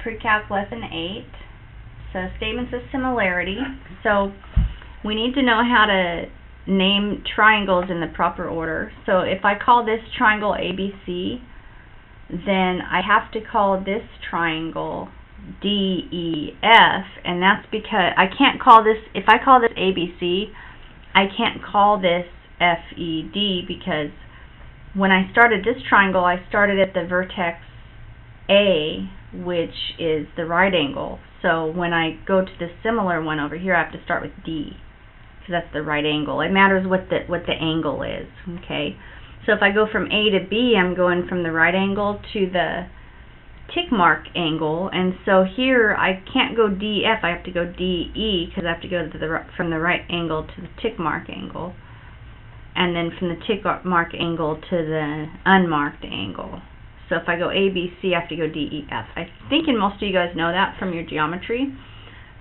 Pre-Calc Lesson 8. So statements of similarity. So we need to know how to name triangles in the proper order. So if I call this triangle ABC, then I have to call this triangle DEF, and that's because I can't call this, if I call this ABC, I can't call this FED, because when I started this triangle, I started at the vertex A, which is the right angle. So when I go to the similar one over here, I have to start with D, because that's the right angle. It matters what the angle is, okay? So if I go from A to B, I'm going from the right angle to the tick mark angle, and so here I can't go DF, I have to go DE, because I have to go to from the right angle to the tick mark angle, and then from the tick mark angle to the unmarked angle. So if I go ABC, I have to go DEF. I think most of you guys know that from your geometry,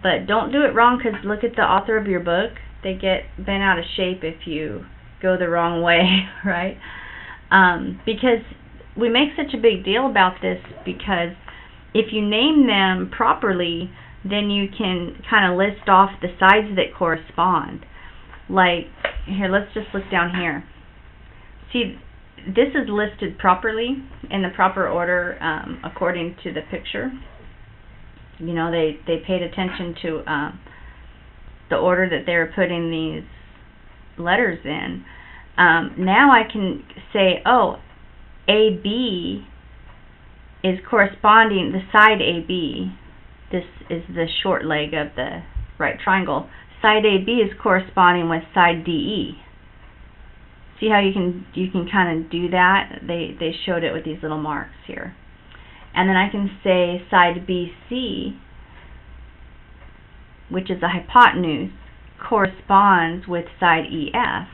but don't do it wrong, because look at the author of your book. They get bent out of shape if you go the wrong way, right? Because we make such a big deal about this, because if you name them properly, then you can kind of list off the sides that correspond. Like, here, let's just look down here. See, this is listed properly in the proper order according to the picture. You know, they paid attention to the order that they were putting these letters in. Now I can say, oh, AB is corresponding, the side AB, this is the short leg of the right triangle, side AB is corresponding with side DE. See how you can kind of do that? They showed it with these little marks here. And then I can say side BC, which is the hypotenuse, corresponds with side EF.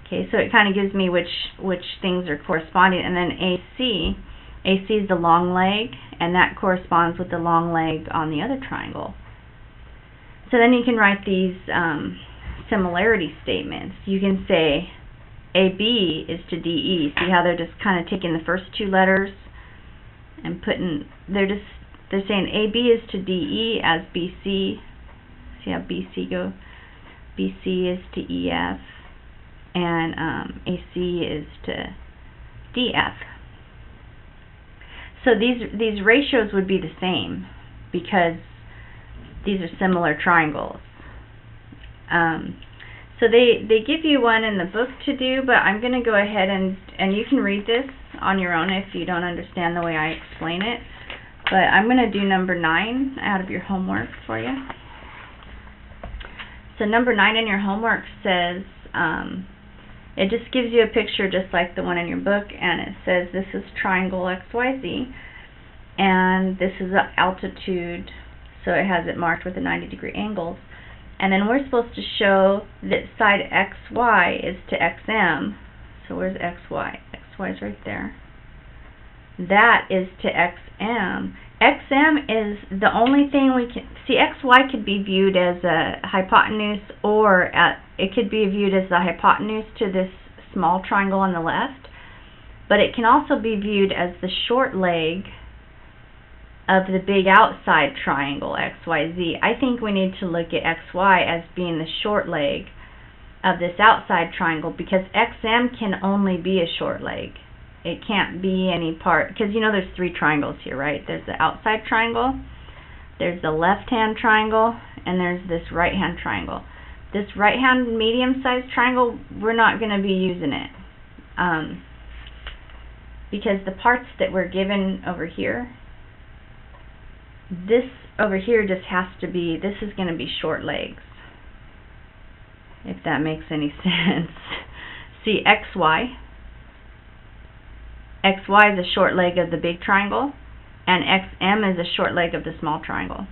Okay, so it kind of gives me which things are corresponding. And then AC is the long leg, and that corresponds with the long leg on the other triangle. So then you can write these similarity statements. You can say AB is to DE. See how they're just kind of taking the first two letters and putting, they're saying AB is to DE as BC. See how BC go? BC is to EF, and AC is to DF. So these ratios would be the same, because these are similar triangles. So they give you one in the book to do, but I'm going to go ahead and you can read this on your own if you don't understand the way I explain it. But I'm going to do number 9 out of your homework for you. So number 9 in your homework says, it just gives you a picture just like the one in your book, and it says this is triangle XYZ, and this is the altitude, so it has it marked with the 90-degree angles. And then we're supposed to show that side XY is to XM. So where's XY? XY is right there. That is to XM. XM is the only thing we can see. XY could be viewed as a hypotenuse, or it could be viewed as the hypotenuse to this small triangle on the left, but it can also be viewed as the short leg of the big outside triangle XYZ. I think we need to look at XY as being the short leg of this outside triangle, because XM can only be a short leg. It can't be any part, because you know there's 3 triangles here, right? There's the outside triangle, there's the left-hand triangle, and there's this right-hand triangle. This right-hand medium-sized triangle, we're not going to be using it, because the parts that we're given over here, this over here just has to be, this is going to be short legs, if that makes any sense. See, XY is a short leg of the big triangle, and XM is a short leg of the small triangle.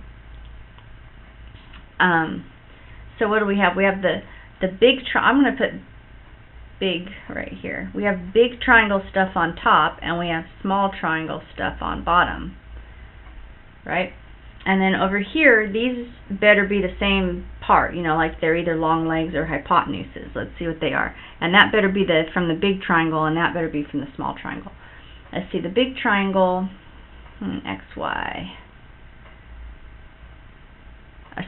So what do we have? We have the big I'm going to put big right here. We have big triangle stuff on top, and we have small triangle stuff on bottom, right? And then over here, these better be the same part, you know, like they're either long legs or hypotenuses. Let's see what they are. And that better be from the big triangle, and that better be from the small triangle. Let's see, the big triangle XY.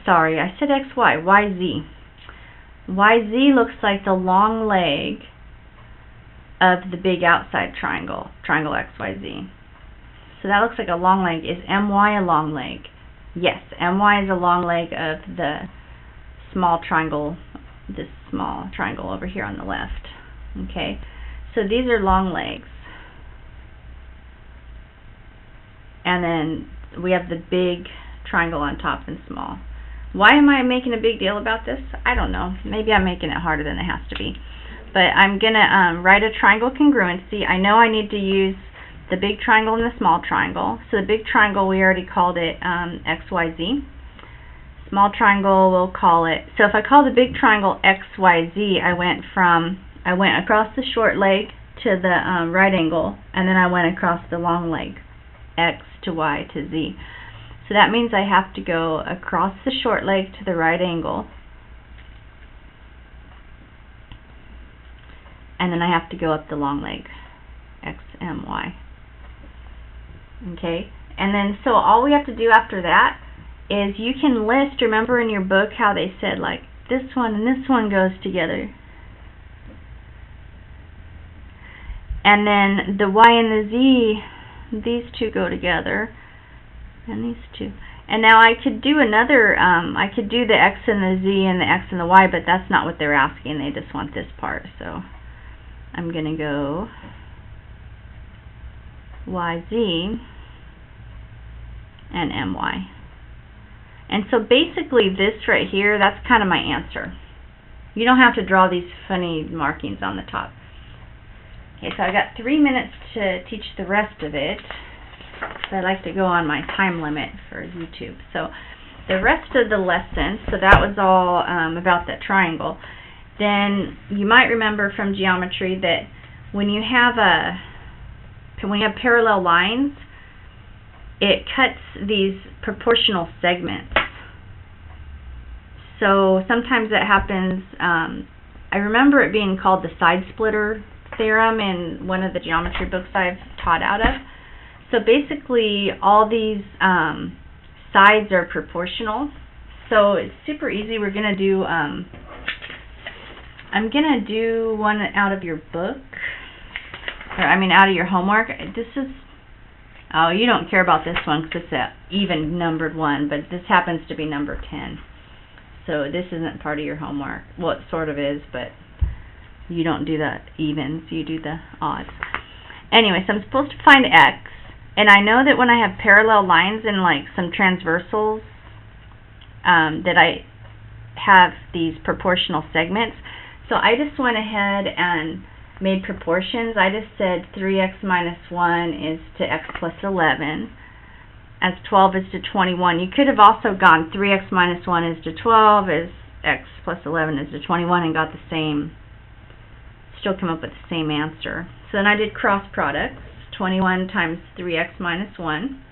Sorry, I said XY, YZ. YZ looks like the long leg of the big outside triangle, triangle XYZ. So that looks like a long leg. Is MY a long leg? Yes, MY is a long leg of the small triangle, this small triangle over here on the left. Okay, so these are long legs. And then we have the big triangle on top and small. Why am I making a big deal about this? I don't know. Maybe I'm making it harder than it has to be. But I'm going to write a triangle congruency. I know I need to use the big triangle and the small triangle. So the big triangle, we already called it XYZ. Small triangle, we'll call it, so if I call the big triangle XYZ, I went across the short leg to the right angle, and then I went across the long leg, X to Y to Z. So that means I have to go across the short leg to the right angle, and then I have to go up the long leg, X, M, Y. Okay, and then so all we have to do after that is you can list, remember in your book how they said like this one and this one goes together. And then the Y and the Z, these two go together, and these two. And now I could do another, I could do the X and the Z and the X and the Y, but that's not what they're asking. They just want this part. So I'm going to go YZ and MY. And so basically this right here, that's kind of my answer. You don't have to draw these funny markings on the top. Okay, so I got 3 minutes to teach the rest of it. So I like to go on my time limit for YouTube. So the rest of the lesson, so that was all about that triangle. Then you might remember from geometry that when you have parallel lines, it cuts these proportional segments. So sometimes that happens, I remember it being called the side splitter theorem in one of the geometry books I've taught out of. So basically all these sides are proportional. So it's super easy. We're going to do, I'm going to do one out of your book, or I mean out of your homework. This is, oh, you don't care about this one because it's an even numbered one, but this happens to be number 10. So this isn't part of your homework. Well, it sort of is, but you don't do the evens, you do the odds. Anyway, so I'm supposed to find X, and I know that when I have parallel lines and like some transversals, that I have these proportional segments. So I just went ahead and made proportions. I just said 3x minus 1 is to x plus 11, as 12 is to 21. You could have also gone 3x minus 1 is to 12, as x plus 11 is to 21, and got the same, still come up with the same answer. So then I did cross products. 21 times 3x minus 1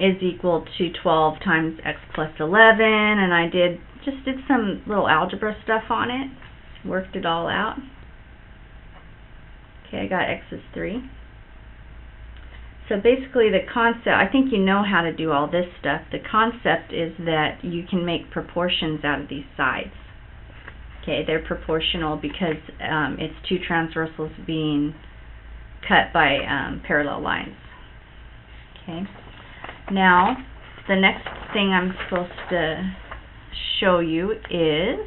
is equal to 12 times x plus 11, and I just did some little algebra stuff on it, worked it all out. Okay, I got x is 3. So basically the concept, I think you know how to do all this stuff. The concept is that you can make proportions out of these sides. Okay, they're proportional because it's two transversals being cut by parallel lines. Okay, now the next thing I'm supposed to show you is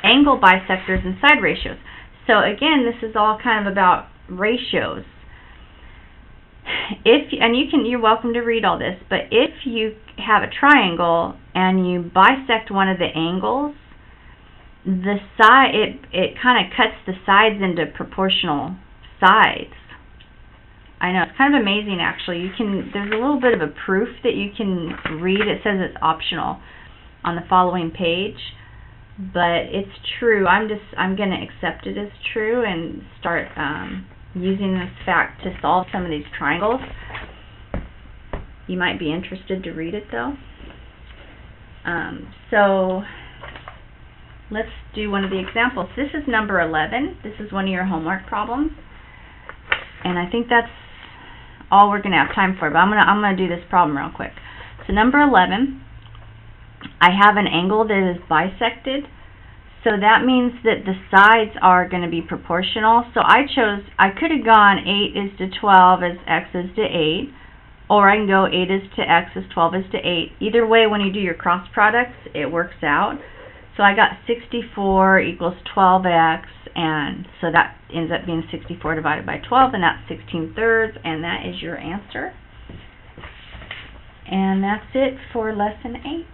angle bisectors and side ratios. So again, this is all kind of about ratios. You're welcome to read all this, but if you have a triangle and you bisect one of the angles, the side, it kind of cuts the sides into proportional sides. I know, it's kind of amazing actually. There's a little bit of a proof that you can read. It says it's optional on the following page, but it's true. I'm going to accept it as true and start using this fact to solve some of these triangles. You might be interested to read it though. So let's do one of the examples. This is number 11. This is one of your homework problems. And I think that's all we're going to have time for, but I'm going to do this problem real quick. So number 11, I have an angle that is bisected. So that means that the sides are going to be proportional. So I could have gone 8 is to 12 as x is to 8, or I can go 8 is to x as 12 is to 8. Either way, when you do your cross products, it works out. So I got 64 equals 12x, and so that ends up being 64 divided by 12, and that's 16/3, and that is your answer. And that's it for lesson 8.